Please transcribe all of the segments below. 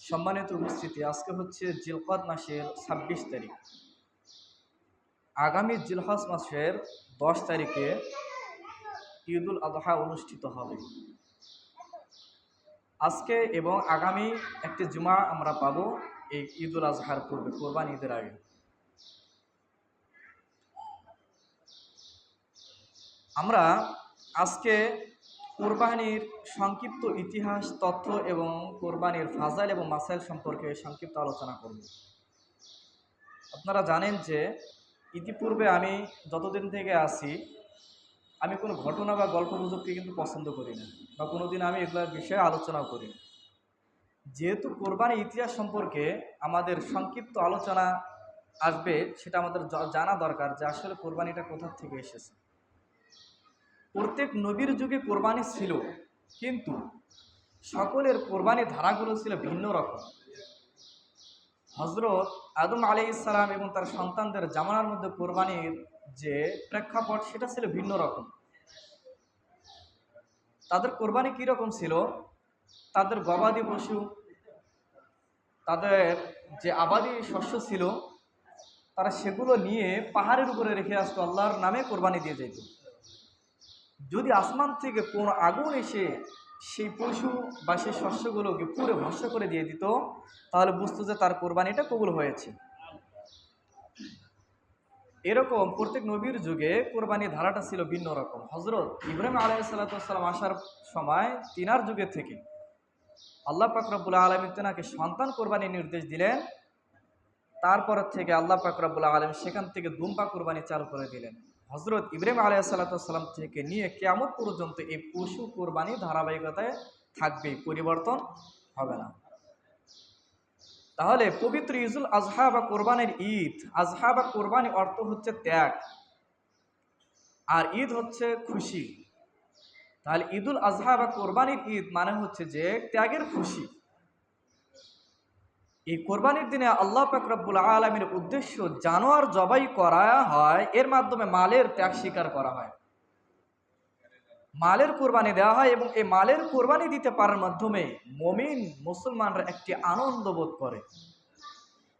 সম্মানিত উপস্থিতি, আজকে হচ্ছে জিলকদ মাসের ২৬ তারিখ। আগামী জিলহজ মাসের ১০ তারিখে ঈদুল আজহা অনুষ্ঠিত হবে। আজকে এবং আগামী একটি জুমা আমরা পাবো এই ঈদুল আজহার পূর্বে, কোরবানি ঈদের আগে। আমরা আজকে কোরবানির সংক্ষিপ্ত ইতিহাস, তথ্য এবং কোরবানির ফাজাইল এবং মাসাইল সম্পর্কে সংক্ষিপ্ত আলোচনা করব। আপনারা জানেন যে ইতিপূর্বে আমি যতদিন থেকে আছি, আমি কোনো ঘটনা বা গল্প গুজবকে কিন্তু পছন্দ করি না, বা কোনোদিন আমি এগুলোর বিষয়ে আলোচনাও করি না। যেহেতু কোরবানির ইতিহাস সম্পর্কে আমাদের সংক্ষিপ্ত আলোচনা আসবে, সেটা আমাদের জানা দরকার যে আসলে কোরবানিটা কোথা থেকে এসেছে। প্রত্যেক নবীর যুগে কোরবানি ছিল, কিন্তু সকলের কোরবানি ধারাগুলো ছিল ভিন্ন রকম। হজরত আদম আলাইহিস সালাম এবং তার সন্তানদের জামানার মধ্যে কোরবানির যে প্রেক্ষাপট, সেটা ছিল ভিন্ন রকম। তাদের কোরবানি কীরকম ছিল? তাদের গবাদি পশু, তাদের যে আবাদি শস্য ছিল, তারা সেগুলো নিয়ে পাহাড়ের উপরে রেখে আসতো, আল্লাহর নামে কোরবানি দিয়ে যেত। যদি আসমান থেকে কোনো আগুন এসে সেই পশু বা সেই শস্যগুলোকে পুরো ভস্ম করে দিয়ে দিত, তাহলে বুঝতো যে তার কোরবানিটা কবুল হয়েছে। এরকম প্রত্যেক নবীর যুগে কোরবানির ধারাটা ছিল ভিন্ন রকম। হজরত ইব্রাহিম আলাইহিস সালাম আসার সময় তিনার যুগে থেকে আল্লাহ পাক রব্বুল আলামিন তেনাকে সন্তান কোরবানির নির্দেশ দিলেন। তারপর থেকে আল্লাহ পাক রব্বুল আলামিন সেখান থেকে দুম্বা কোরবানি চালু করে দিলেন। হজরত ইব্রাহিম আলাইহিস সালাম থেকে নিয়ে কিয়ামত পর্যন্ত এই পশু কোরবানি ধারাবাহিকতায় থাকবে, পরিবর্তন হবে না। তাহলে পবিত্র ঈদুল আজহা বা কোরবানির ঈদ, আজহা বা কোরবানি অর্থ হচ্ছে ত্যাগ, আর ঈদ হচ্ছে খুশি। তাহলে ঈদুল আজহা বা কোরবানির ঈদ মানে হচ্ছে যে ত্যাগের খুশি। এই কোরবানির দিনে আল্লাহ পাক রব্বুল আলামিনের উদ্দেশ্য জানোয়ার জবাই করা হয়, এর মাধ্যমে মালের ত্যাগ স্বীকার করা হয়, মালের কোরবানি দেওয়া হয়, এবং এই মালের কোরবানি দিতে পারার মাধ্যমে মুমিন মুসলমানরা একটি আনন্দ বোধ করে।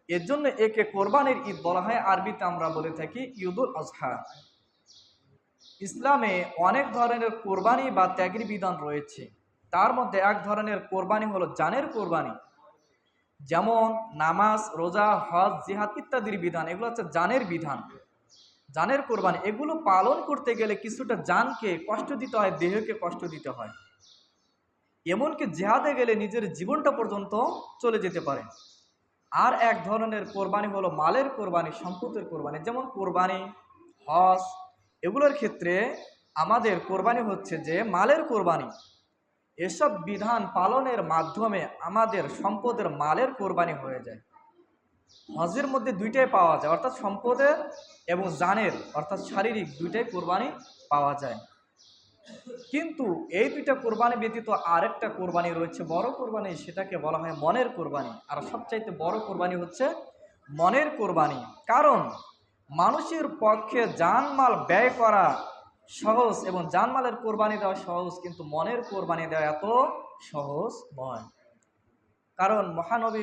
এর জন্য একে কোরবানির ঈদ বলা হয়। আরবিতে আমরা বলে থাকি ঈদুল আজহা। ইসলামে অনেক ধরনের কোরবানি বা ত্যাগের বিধান রয়েছে। তার মধ্যে এক ধরনের কোরবানি হলো জানের কোরবানি, যেমন নামাজ, রোজা, হজ, জিহাদ ইত্যাদির বিধান। এগুলো হচ্ছে জানের বিধান, জানের কোরবানি। এগুলো পালন করতে গেলে কিছুটা জানকে কষ্ট দিতে হয়, দেহকে কষ্ট দিতে হয়। এমনকি জিহাদে গেলে নিজের জীবনটা পর্যন্ত চলে যেতে পারে। আর এক ধরনের কোরবানি হলো মালের কোরবানি, সম্পদের কোরবানি, যেমন কোরবানি, হজ, এগুলোর ক্ষেত্রে আমাদের কোরবানি হচ্ছে যে মালের কোরবানি। এসব বিধান পালনের মাধ্যমে আমাদের সম্পদের মালের কোরবানি হয়ে যায়। হজের মধ্যে দুইটাই পাওয়া যায়, অর্থাৎ সম্পদের এবং জানের অর্থাৎ শারীরিক দুইটাই কোরবানি পাওয়া যায়। কিন্তু এই দুইটা কোরবানি ব্যতীত আরেকটা কোরবানি রয়েছে, বড় কোরবানি, সেটাকে বলা হয় মনের কোরবানি। আর সবচাইতে বড় কোরবানি হচ্ছে মনের কোরবানি। কারণ মানুষের পক্ষে জানমাল ব্যয় করা সহজ এবং জানমালের কোরবানি দেওয়া সহজ, কিন্তু মনের কোরবানি দেওয়া এত সহজ নয়। কারণ মহানবী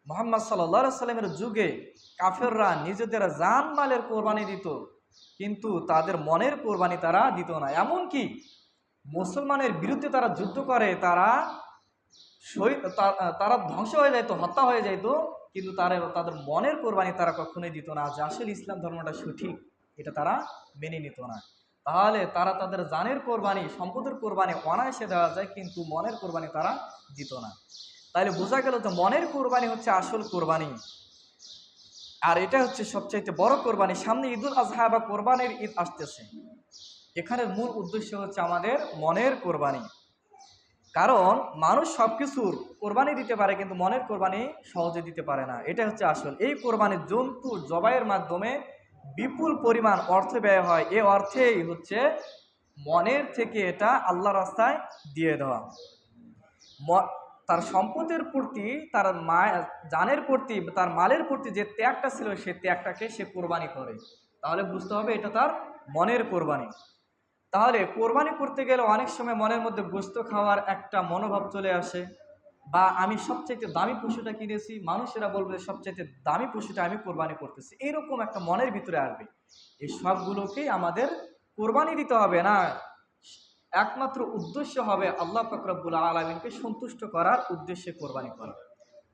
মুহাম্মদ সাল্লাল্লাহু আলাইহি সাল্লামের যুগে কাফেররা নিজেদের জানমালের কোরবানি দিত, কিন্তু তাদের মনের কোরবানি তারা দিত না। এমনকি মুসলমানের বিরুদ্ধে তারা যুদ্ধ করে, তারা ধ্বংস হয়ে যাইত, হত্যা হয়ে যাইত, কিন্তু তাদের মনের কোরবানি তারা কখনোই দিত না, যে আসলে ইসলাম ধর্মটা সঠিক, এটা তারা মেনে নিত না। তাহলে তারা তাদের জানের কোরবানি, সম্পদের কোরবানি অনায়াসে দেওয়া যায়, কিন্তু মনের কোরবানি তারা দিত না। তাহলে বোঝা গেল যে মনের কোরবানি হচ্ছে আসল কোরবানি, আর এটা হচ্ছে সবচাইতে বড় কোরবানি। সামনে ঈদুল আজহা বা কোরবানির ঈদ আসতেছে। এখানের মূল উদ্দেশ্য হচ্ছে আমাদের মনের কোরবানি। কারণ মানুষ সব কিছুর কোরবানি দিতে পারে, কিন্তু মনের কোরবানি সহজে দিতে পারে না। এটা হচ্ছে আসল। এই কোরবানির জন্তু জবাইয়ের মাধ্যমে বিপুল পরিমাণ অর্থ ব্যয় হয়। এ অর্থেই হচ্ছে মনের থেকে এটা আল্লাহ রাস্তায় দিয়ে দেওয়া। তার সম্পদের প্রতি, তার জানের প্রতি, তার মালের প্রতি যে ত্যাগটা ছিল, সে ত্যাগটাকে সে কোরবানি করে। তাহলে বুঝতে হবে এটা তার মনের কোরবানি। তাহলে কোরবানি করতে গেলে অনেক সময় মনের মধ্যে গোশত খাওয়ার একটা মনোভাব চলে আসে, বা আমি সবচাইতে দামি পশুটা কিনেছি, মানুষেরা বলবে সবচাইতে দামি পশুটা আমি কোরবানি করতেছি, এরকম একটা মনের ভিতরে আসবে। এই সবগুলোকেই আমাদের কোরবানি দিতে হবে না, একমাত্র উদ্দেশ্য হবে আল্লাহ পাক রব্বুল আলামিনকে সন্তুষ্ট করার উদ্দেশ্যে কোরবানি করা।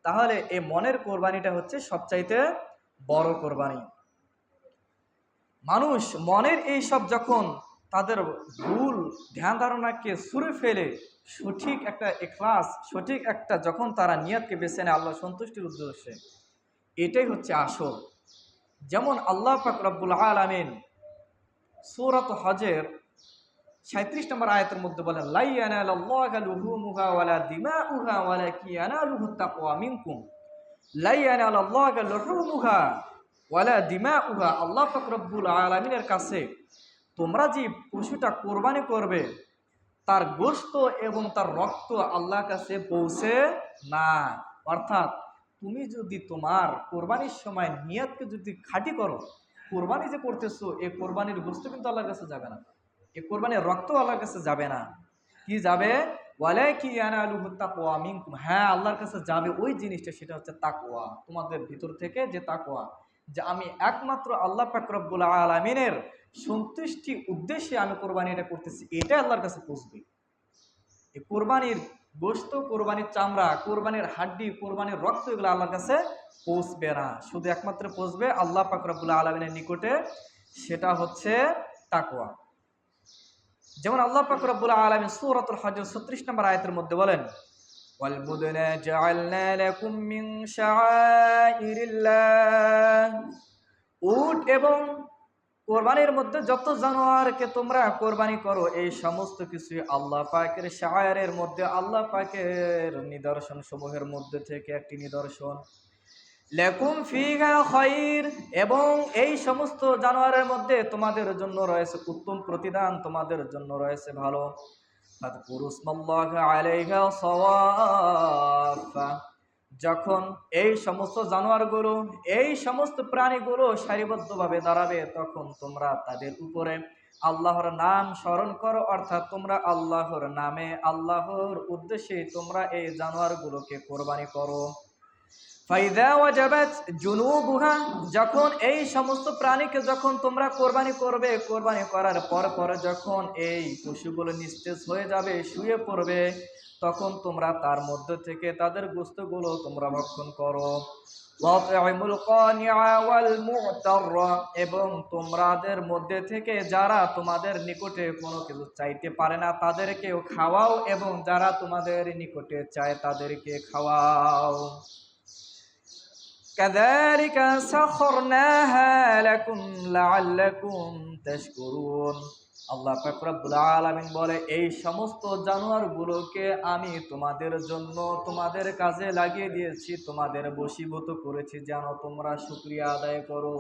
তাহলে এই মনের কোরবানিটা হচ্ছে সবচাইতে বড় কোরবানি। মানুষ মনের এই সব যখন তাদের ভুল ধ্যান ধারণাকে ছুঁড়ে ফেলে সঠিক একটা ইখলাস, সঠিক একটা যখন তারা নিয়তকে বেছে নেয় আল্লাহ সন্তুষ্টির উদ্দেশ্যে, এটাই হচ্ছে আসল। যেমন আল্লাহ পাক রব্বুল আলামিন সূরাত হজের ৩৭ নম্বর আয়াতের মধ্যে বলেন, লা ইয়ানালুল্লাহু লুহুমুহা ওয়ালা দিমাউহা ওয়ালাকিন ইয়ানালুহুত তাকওয়া মিনকুম। লা ইয়ানালুল্লাহু লুহুমুহা ওয়ালা দিমাউহা, আল্লাহ পাক রব্বুল আলামিনের কাছে তোমরা যে পশুটা কোরবানি করবে তার গোশত এবং তার রক্ত আল্লাহর কাছে পৌঁছে না। অর্থাৎ তুমি যদি তোমার কোরবানির সময় নিয়তকে যদি খাঁটি করো, কোরবানি যে করতেছো এই কোরবানির গোশত কিন্তু আল্লাহর কাছে যাবে না, এই কোরবানির রক্ত আল্লাহর কাছে যাবে না। কি যাবে? ওয়ালাকিন ইয়ানালুহুত তাকওয়া মিনকুম, হ্যাঁ আল্লাহর কাছে যাবে ওই জিনিসটা, সেটা হচ্ছে তাকওয়া, তোমাদের ভিতর থেকে যে তাকওয়া, যে আমি একমাত্র আল্লাহ পাক রব্বুল আলামিনের সন্তুষ্টি উদ্দেশ্যে আমি কোরবানিটা করতেছি, এটা আল্লাহর কাছে পৌঁছবে। এই কোরবানির গোশত, কোরবানির চামড়া, কোরবানির হাড্ডি, কোরবানির রক্ত এগুলো আল্লাহর কাছে পৌঁছবে না, শুধু একমাত্র পৌঁছবে আল্লাহ পাক রব্বুল আলামিনের নিকটে, সেটা হচ্ছে তাকওয়া। যেমন আল্লাহ পাক রব্বুল আলামিন সূরাতুল হজ ৩৬ নম্বর আয়াতের মধ্যে বলেন, ওয়াল বুদনা জাআলনা লাকুম মিন শাআইরিল্লাহ, উট এবং কোরবানির মধ্যে যত জানোয়ারকে তোমরা কোরবানি করো এই সমস্ত কিছুই আল্লাহ পাকের শাআইরের মধ্যে, আল্লাহ পাকের নিদর্শন সমূহের মধ্যে থেকে একটি নিদর্শন। লাকুম ফিহা খায়র, এবং এই সমস্ত জানোয়ারের মধ্যে তোমাদের জন্য রয়েছে উত্তম প্রতিদান, তোমাদের জন্য রয়েছে ভালো। ফাযকুরুসমাল্লাহি আলাইহা সাওয়াফা, যখন এই সমস্ত জানোয়ারগুলো, এই সমস্ত প্রাণীগুলো সারিবদ্ধভাবে দাঁড়াবে, তখন তোমরা তাদের উপরে আল্লাহর নাম স্মরণ করো, অর্থাৎ তোমরা আল্লাহর নামে, আল্লাহর উদ্দেশ্যে তোমরা এই জানোয়ারগুলোকে কোরবানি করো। ফাইদা ওয়াজাবাত জুনুবুহা, যখন এই সমস্ত প্রাণীকে যখন তোমরা কোরবানি করবে, কোরবানি করার পর যখন এই পশুগুলো নিস্তেজ হয়ে যাবে, শুয়ে পড়বে, তখন তোমরা তার মধ্যে থেকে তাদের গোশতগুলো তোমরা ভক্ষণ করো। ওয়াতিমুল কানিআ ওয়াল মু'তার, এবং তোমাদের মধ্যে থেকে যারা তোমাদের নিকটে কোনো কিছু চাইতে পারে না তাদেরকেও খাওয়াও, এবং যারা তোমাদের নিকটে চায় তাদেরকে খাওয়াও। কাযালিকা সাখরনাহা লাকুম লাআল্লাকুম তাশকুরুন, আল্লাহ পাক রব্বুল আলামিন বলে এই সমস্ত জানোয়ারগুলোকে আমি তোমাদের জন্য, তোমাদের কাজে লাগিয়ে দিয়েছি, তোমাদের বশীভূত করেছি যেন তোমরা শুকরিয়া আদায় করো।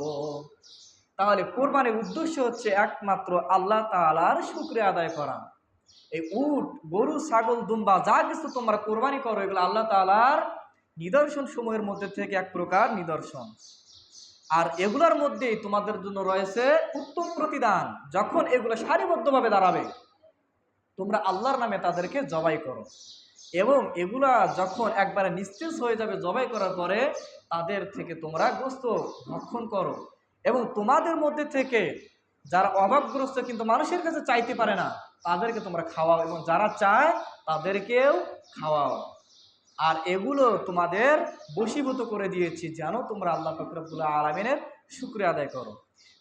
তাহলে কোরবানির উদ্দেশ্য হচ্ছে একমাত্র আল্লাহ তাআলার শুকরিয়া আদায় করা। এই উট, গরু, ছাগল, দুম্বা যা কিছু তোমরা কোরবানি করো এগুলো আল্লাহ তাআলার নিদর্শন সমূহের মধ্যে থেকে এক প্রকার নিদর্শন, আর এগুলোর মধ্যেই তোমাদের জন্য রয়েছে উত্তম প্রতিদান। যখন এগুলো সারিবদ্ধভাবে দাঁড়াবে তোমরা আল্লাহর নামে তাদেরকে জবাই করো, এবং এগুলা যখন একবারে নিস্তেজ হয়ে যাবে জবাই করার পরে তাদের থেকে তোমরা গোশত ভক্ষণ করো, এবং তোমাদের মধ্যে থেকে যারা অভাবগ্রস্ত কিন্তু মানুষের কাছে চাইতে পারে না তাদেরকে তোমরা খাওয়াও, এবং যারা চায় তাদেরকেও খাওয়াও। আর এগুলো তোমাদের বশীভূত করে দিয়েছি যেন তোমরা আল্লাহ পাক রব্বুল আলামিনের শুকরিয়া আদায় করো।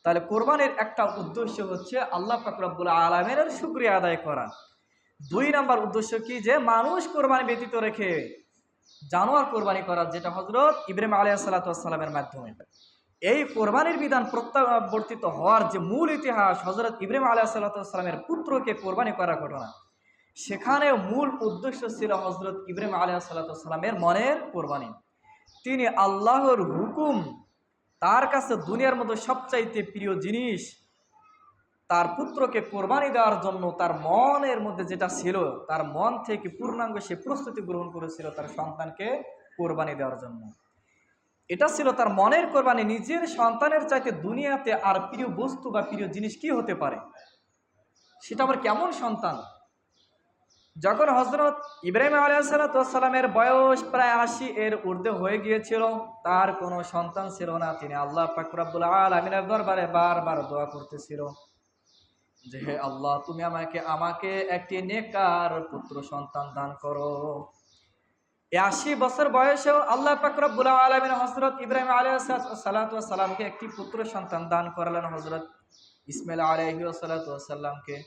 তাহলে কোরবানির একটা উদ্দেশ্য হচ্ছে আল্লাহ পাক রব্বুল আলামিনের শুকরিয়া আদায় করা। ২ নম্বর উদ্দেশ্য কি? যে মানুষ কোরবানি ব্যতীত রেখে জানোয়ার কোরবানি করা, যেটা হযরত ইব্রাহিম আলাইহিস সালাতু ওয়াস সালামের মাধ্যমে। এই কোরবানির বিধান প্রত্যাবর্তিত হওয়ার যে মূল ইতিহাস, হযরত ইব্রাহিম আলাইহিস সালাতু ওয়াস সালামের পুত্রকে কোরবানি করার ঘটনা, সেখানে মূল উদ্দেশ্য ছিল হযরত ইব্রাহিম আলাইহিস সালাতু ওয়াস সালামের মনের কোরবানি। তিনি আল্লাহর হুকুম, তার কাছে দুনিয়ার মধ্যে সবচাইতে প্রিয় জিনিস তার পুত্রকে কোরবানি দেওয়ার জন্য তার মনের মধ্যে যেটা ছিল, তার মন থেকে পূর্ণাঙ্গ সে প্রস্তুতি গ্রহণ করেছিল তার সন্তানকে কোরবানি দেওয়ার জন্য। এটা ছিল তার মনের কোরবানি। নিজের সন্তানের চাইতে দুনিয়াতে আর প্রিয় বস্তু বা প্রিয় জিনিস কি হতে পারে? সেটা আবার কেমন সন্তান যখন হযরত ইব্রাহিম আলাইহিস সালামের বয়স প্রায় ৮০ এর ঊর্ধ্বে হয়ে গিয়েছিল, তার কোনো সন্তান ছিল না। তিনি আল্লাহ পাক রব্বুল আলামিনের দরবারে বারবার দোয়া করতেছিল যে, হে আল্লাহ, তুমি আমাকে আমাকে একটি নেককার পুত্র সন্তান দান করো। এই ৮০ বছর বয়সেও আল্লাহ পাক রব্বুল আলামিন হযরত ইব্রাহিম আলাইহিস সালামকে একটি পুত্র সন্তান দান করালেন, হযরত ইসমাঈল আলাইহিস সালামকে।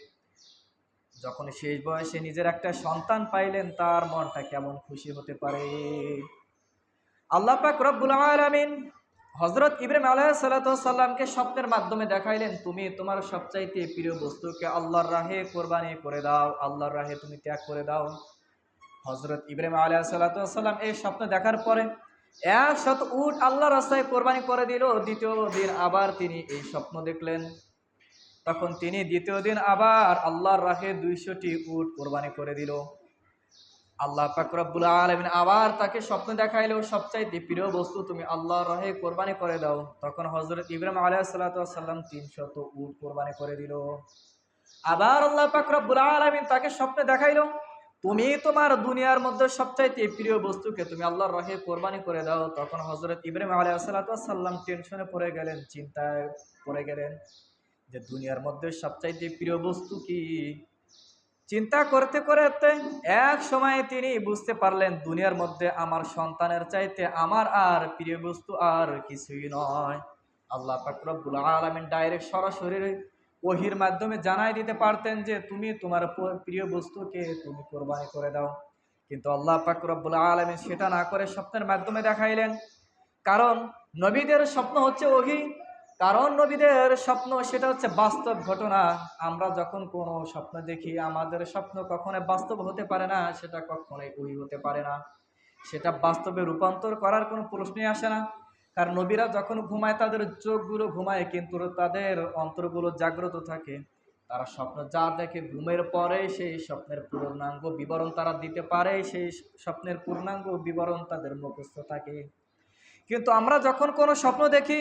যখন শেষ বয়সে নিজের একটা সন্তান পাইলেন, তার মনটা কেমন খুশি হতে পারে। আল্লাহ পাক রব্বুল আলামিন হযরত ইব্রাহিম আলাইহিস সালামকে স্বপ্নের মাধ্যমে দেখাইলেন, তুমি তোমার সবচাইতে প্রিয় বস্তুকে আল্লাহর রাহে কোরবানি করে দাও, আল্লাহর রাহে তুমি ত্যাগ করে দাও। হযরত ইব্রাহিম আলাইহিস সালাম এই স্বপ্ন দেখার পরে ১০০ উট আল্লাহর রাস্তায় কোরবানি করে দিল। দ্বিতীয় দিন আবার তিনি এই স্বপ্ন দেখলেন, তখন তিনি দ্বিতীয় দিন আবার আল্লাহর রাহে ২০০টি উট কোরবানি করে দিল। আল্লাহ পাক রব্বুল আলামিন আবার তাকে স্বপ্ন দেখাইলো, সবচাইতে প্রিয় বস্তু তুমি আল্লাহর রাহে কোরবানি করে দাও। তখন হযরত ইব্রাহিম আলাইহিস সালাম ৩০০ উট কোরবানি করে দিল। আবার আল্লাহ পাক রব্বুল আলামিন তাকে স্বপ্নে দেখাইলো, তুমি তোমার দুনিয়ার মধ্যে সবচাইতে প্রিয় বস্তুকে তুমি আল্লাহর রাহে কোরবানি করে দাও। তখন হযরত ইব্রাহিম আলাইহিস সালাম টেনশনে পড়ে গেলেন, চিন্তায় পড়ে গেলেন যে দুনিয়ার মধ্যে সবচাইতে প্রিয় বস্তু কি। চিন্তা করতে করতে এক সময় তিনি বুঝতে পারলেন, দুনিয়ার মধ্যে আমার সন্তানের চাইতে আমার আর প্রিয় বস্তু আর কিছুই নয়। আল্লাহ পাক রব্বুল আলামিন ডাইরেক্ট সরাসরি ওহির মাধ্যমে জানাই দিতে পারতেন যে তুমি তোমার প্রিয় বস্তুকে তুমি কোরবানি করে দাও, কিন্তু আল্লাহ পাক রব্বুল আলামিন সেটা না করে স্বপ্নের মাধ্যমে দেখাইলেন। কারণ নবীদের স্বপ্ন হচ্ছে ওহী, কারণ নবীদের স্বপ্ন সেটা হচ্ছে বাস্তব ঘটনা। আমরা যখন কোনো স্বপ্ন দেখি, আমাদের স্বপ্ন কখনোই বাস্তব হতে পারে না, সেটা কখনোই ওহী হতে পারে না, সেটা বাস্তবে রূপান্তর করার কোনো প্রশ্নই আসে না। কারণ নবীরা যখন ঘুমায় তাদের চোখগুলো ঘুমায়, কিন্তু তাদের অন্তরগুলো জাগ্রত থাকে। তারা স্বপ্ন যা দেখে ঘুমের পরে সেই স্বপ্নের পূর্ণাঙ্গ বিবরণ তারা দিতে পারে, সেই স্বপ্নের পূর্ণাঙ্গ বিবরণ তাদের মুখস্থ থাকে। কিন্তু আমরা যখন কোনো স্বপ্ন দেখি,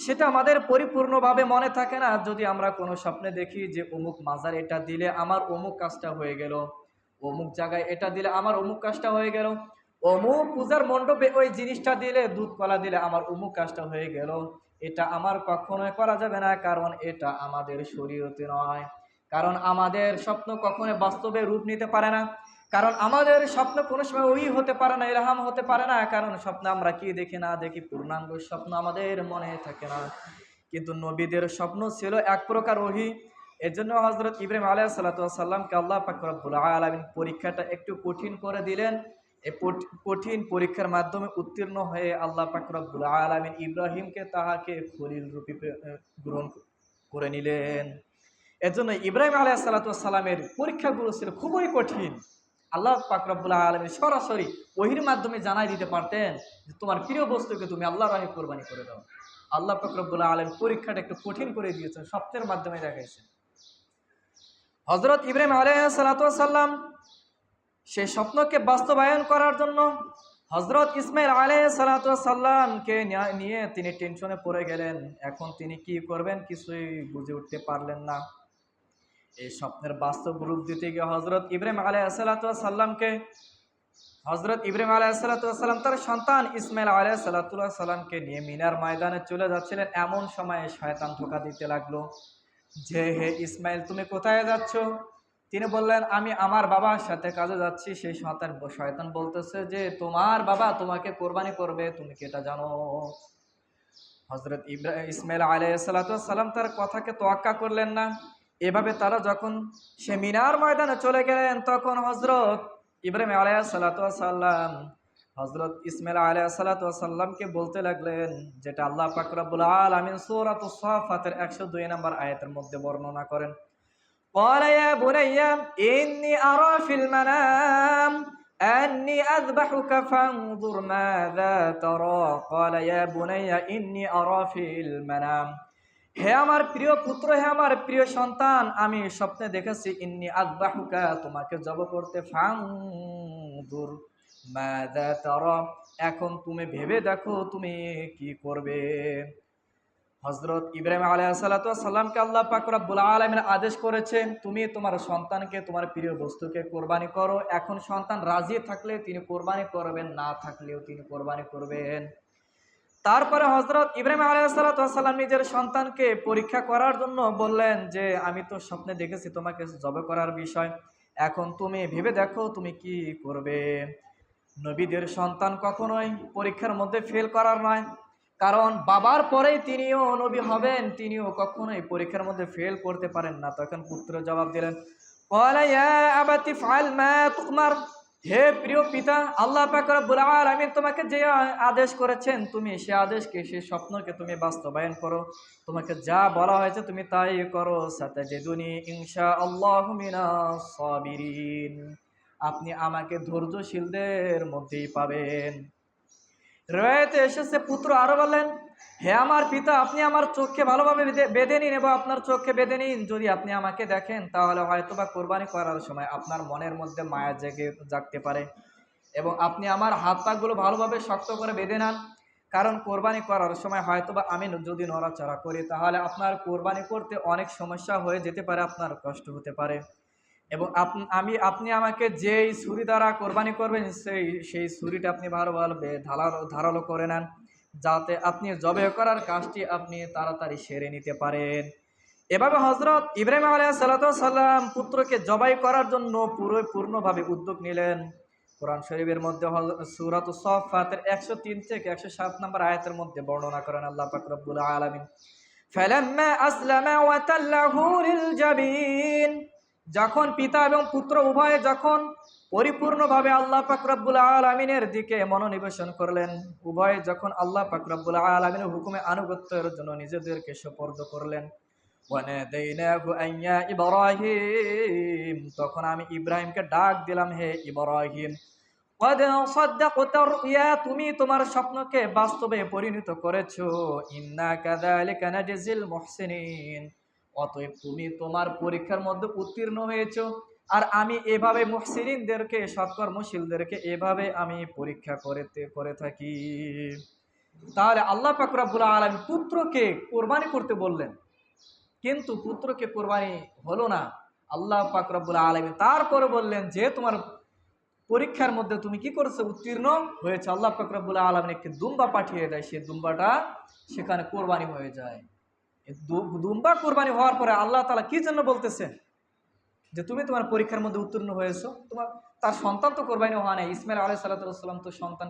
সেটা আমাদের পরিপূর্ণভাবে মনে থাকে না। যদি আমরা কোনো স্বপ্নে দেখি যে অমুক মাজার এটা দিলে আমার অমুক কাজটা হয়ে গেল, অমুক জায়গায় এটা দিলে আমার অমুক কাজটা হয়ে গেল, অমুক পূজার মণ্ডপে ওই জিনিসটা দিলে, দুধ কলা দিলে আমার অমুক কাজটা হয়ে গেল, এটা আমার কখনোই করা যাবে না, কারণ এটা আমাদের শরীয়তে নয়। কারণ আমাদের স্বপ্ন কখনোই বাস্তবে রূপ নিতে পারে না, কারণ আমাদের স্বপ্ন কোনো সময় ওই হতে পারে না, ইলহাম হতে পারে না। কারণ স্বপ্ন আমরা কি দেখি না দেখি, পূর্ণাঙ্গ স্বপ্ন আমাদের মনে থাকে না। কিন্তু নবীদের স্বপ্ন ছিল এক প্রকার ওহী। এর জন্য হযরত ইব্রাহিম আলাইহিস সালামকে আল্লাহ পাক রব্বুল আলামিন পরীক্ষাটা একটু কঠিন করে দিলেন। এই কঠিন পরীক্ষার মাধ্যমে উত্তীর্ণ হয়ে আল্লাহ পাক রব্বুল আলামিন ইব্রাহিমকে তাহাকে খলিল রূপে গ্রহণ করে নিলেন। এর জন্য ইব্রাহিম আলাইহিস সালামের পরীক্ষাগুলো ছিল খুবই কঠিন। আল্লাহ পাক রব্বুল আলামিন সরাসরি ওহির মাধ্যমে জানাই দিতে পারতেন যে তোমার প্রিয় বস্তুকে তুমি আল্লাহর রাহে কোরবানি করে দাও। আল্লাহ পাক রব্বুল আলামিন পরীক্ষাটা একটু কঠিন করে দিয়েছেন, স্বপ্নের মাধ্যমে দেখাইছেন। হযরত ইব্রাহিম আলাইহিস সালাম সেই স্বপ্নকে বাস্তবায়ন করার জন্য হযরত ইসমাঈল আলাইহিস সালামকে নিয়ে তিনি টেনশনে পড়ে গেলেন। এখন তিনি কি করবেন কিছুই বুঝে উঠতে পারলেন না। এই স্বপ্নের বাস্তব রূপ দিতে গিয়ে হযরত ইব্রাহিম আলাইহিস সালাম তার সন্তান ইসমাঈল আলাইহিস সালামকে নিয়ে মিনার ময়দানে চলে যাচ্ছিলেন। এমন সময়ে শয়তান ধোঁকা দিতে লাগলো যে, হে ইসমাঈল, তুমি কোথায় যাচ্ছ? তিনি বললেন, আমি আমার বাবার সাথে কাজে যাচ্ছি। সেই শয়তান বলতেছে যে, তোমার বাবা তোমাকে কোরবানি করবে, তুমি কি এটা জানো? হযরত ইসমাঈল আলাইহিস সালাম তার কথাকে তোয়াক্কা করলেন না। এভাবে তারা যখন সে মিনার ময়দানে চলে গেলেন, তখন হযরত ইব্রাহিম আলাইহিস সালাম হযরত ইসমাঈল আলাইহিস সালামকে বলতে লাগলেন, যেটা আল্লাহ পাক রব্বুল আলামিন সূরাতুস সাফাতের ১০২ নম্বর আয়াতের মধ্যে বর্ণনা করেন। قال يا بني إني أرى في المنام أني أذبحك فانظر ماذا ترى قال يا بني إني أرى في المنام হে আমার প্রিয় পুত্র, হে আমার প্রিয় সন্তান, আমি স্বপ্নে দেখেছি ইন্নি আযবাহুকা, তোমাকে জবাই করতে, ফানজুর মাযা তারা, এখন তুমি ভেবে দেখো তুমি কি করবে। হযরত ইব্রাহিম আলাইহিস সালাতু ওয়াস সালামকে আল্লাহ পাক রব্বুল আলামিন আদেশ করেছেন, তুমি তোমার সন্তানকে, তোমার প্রিয় বস্তুকে কোরবানি করো। এখন সন্তান রাজি থাকলে তিনি কোরবানি করবেন, না থাকলেও তিনি কোরবানি করবেন। তারপরে হযরত ইব্রাহিম আলাইহিস সালাতু ওয়াস সালাম নিজের সন্তানকে পরীক্ষা করার জন্য বললেন যে, আমি তো স্বপ্নে দেখেছি তোমাকে জবাই করার বিষয়। এখন তুমি ভেবে দেখো তুমি কি করবে। নবীদের সন্তান কখনোই পরীক্ষার মধ্যে ফেল করার নয়, কারণ বাবার পরেই তিনিও নবী হবেন, তিনিও কখনোই পরীক্ষার মধ্যে ফেল করতে পারেন না। তখন পুত্র জবাব দিলেন, ক্বালা ইয়া আবাতি ফাআল মা তুমার, হে প্রিয় পিতা, আল্লাহ পাক রব্বুল আলামিন তোমাকে যে আদেশ করেছেন তুমি সে আদেশকে, সে স্বপ্নকে তুমি বাস্তবায়ন করো। তোমাকে যা বলা হয়েছে তুমি তাই করো। সাতাজিদুনি ইনশাআল্লাহু মিনাস সাবিরিন, আপনি আমাকে ধৈর্যশীলদের মধ্যেই পাবেন। রয়েতে এসেছে পুত্র আরো বললেন, হে আমার পিতা, আপনি আমার চোখকে ভালোভাবে বেঁধে নিন এবং আপনার চোখকে বেঁধে নিন। যদি আপনি আমাকে দেখেন তাহলে হয়তোবা কোরবানি করার সময় আপনার মনের মধ্যে মায়া জাগতে পারে, এবং আপনি আমার হাত পাগুলো ভালোভাবে শক্ত করে বেঁধে নেন, কারণ কোরবানি করার সময় হয়তোবা আমি যদি নড়াচড়া করি তাহলে আপনার কোরবানি করতে অনেক সমস্যা হয়ে যেতে পারে, আপনার কষ্ট হতে পারে। এবং আপনি আমাকে যেই ছুরি দ্বারা কোরবানি করবেন সেই ছুরিটা আপনি ভালোভাবে ধারালো করে নেন, যাতে আপনি জবাই করার কাজটি আপনি তাড়াতাড়ি সেরে নিতে পারেন। এভাবে হযরত ইব্রাহিম আলাইহিস সালাতু ওয়াস সালাম পুত্রকে জবাই করার জন্য পূর্ণভাবে উদ্যোগ নিলেন। কোরআন শরীফের মধ্যে সূরাতুস সাফফাতের 103 থেকে 107 নম্বর আয়াতের মধ্যে বর্ণনা করেন আল্লাহ পাক রব্বুল আলামিন, ফালাম্মা আসলামা ওয়া তাল্লাহু লিল জাবিন, যখন পিতা এবং পুত্র উভয়ে যখন পরিপূর্ণভাবে আল্লাহ পাক রব্বুল আলামিনের দিকে মনোনিবেশন করলেন, উভয়ে যখন আল্লাহ পাক রব্বুল আলামিনের হুকুমে আনুগত্যের জন্য নিজেদেরকে সুপর্দ করলেন, ওয়ানাদাইনাহু আইয়া ইব্রাহিম, তখন আমি ইব্রাহিমকে ডাক দিলাম, হে ইব্রাহিম, ক্বাদ সাদ্দাকতা রুয়া, তুমি তোমার স্বপ্নকে বাস্তবে পরিণত করেছো। ইন্না কাযালিকা নাজজিল মুহসিনিন, অতএব তুমি তোমার পরীক্ষার মধ্যে উত্তীর্ণ হয়েছো, আর আমি এভাবে মুহসিনিনদেরকে, সৎকর্মশীলদেরকে এভাবে আমি পরীক্ষা করে থাকি। তাহলে আল্লাহ পাক রব্বুল আলামিন পুত্রকে কোরবানি করতে বললেন, কিন্তু পুত্রকে কোরবানি হলো না। আল্লাহ পাক রব্বুল আলামিন তারপরে বললেন যে তোমার পরীক্ষার মধ্যে তুমি কি করেছো, উত্তীর্ণ হয়েছে। আল্লাহ পাক রব্বুল আলামিন একটি দুম্বা পাঠিয়ে দেয়, সেই দুম্বাটা সেখানে কোরবানি হয়ে যায়। দুম্বা কোরবানি হওয়ার পরে আল্লাহ তাআলা কি জন্য বলতেছেন যে তুমি তোমার পরীক্ষার মধ্যে উত্তীর্ণ হয়েছো। তোমার তার সন্তান তো কোরবানি হয় নাই, ইসমাইল আলাইহিস সালাতু ওয়াস সালাম তো সন্তান,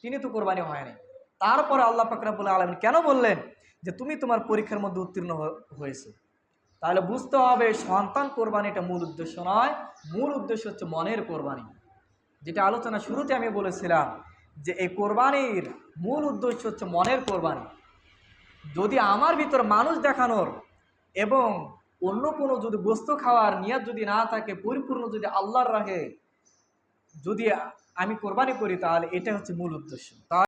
তিনি তো কোরবানি হয় নাই। তারপরে আল্লাহ পাক রব্বুল আলামিন কেন বললেন যে তুমি তোমার পরীক্ষার মধ্যে উত্তীর্ণ হয়েছে। তাহলে বুঝতে হবে সন্তান কোরবানিটা মূল উদ্দেশ্য নয়, মূল উদ্দেশ্য হচ্ছে মনের কোরবানি। যেটা আলোচনা শুরুতে আমি বলেছিলাম যে এই কোরবানির মূল উদ্দেশ্য হচ্ছে মনের কোরবানি। যদি আমার ভিতর মানুষ দেখানোর এবং অন্য কোনো যদি বস্তু খাওয়ার নিয়ত যদি না থাকে, পরিপূর্ণ যদি আল্লাহর রাহে যদি আমি কোরবানি করি, তাহলে এটা হচ্ছে মূল উদ্দেশ্য।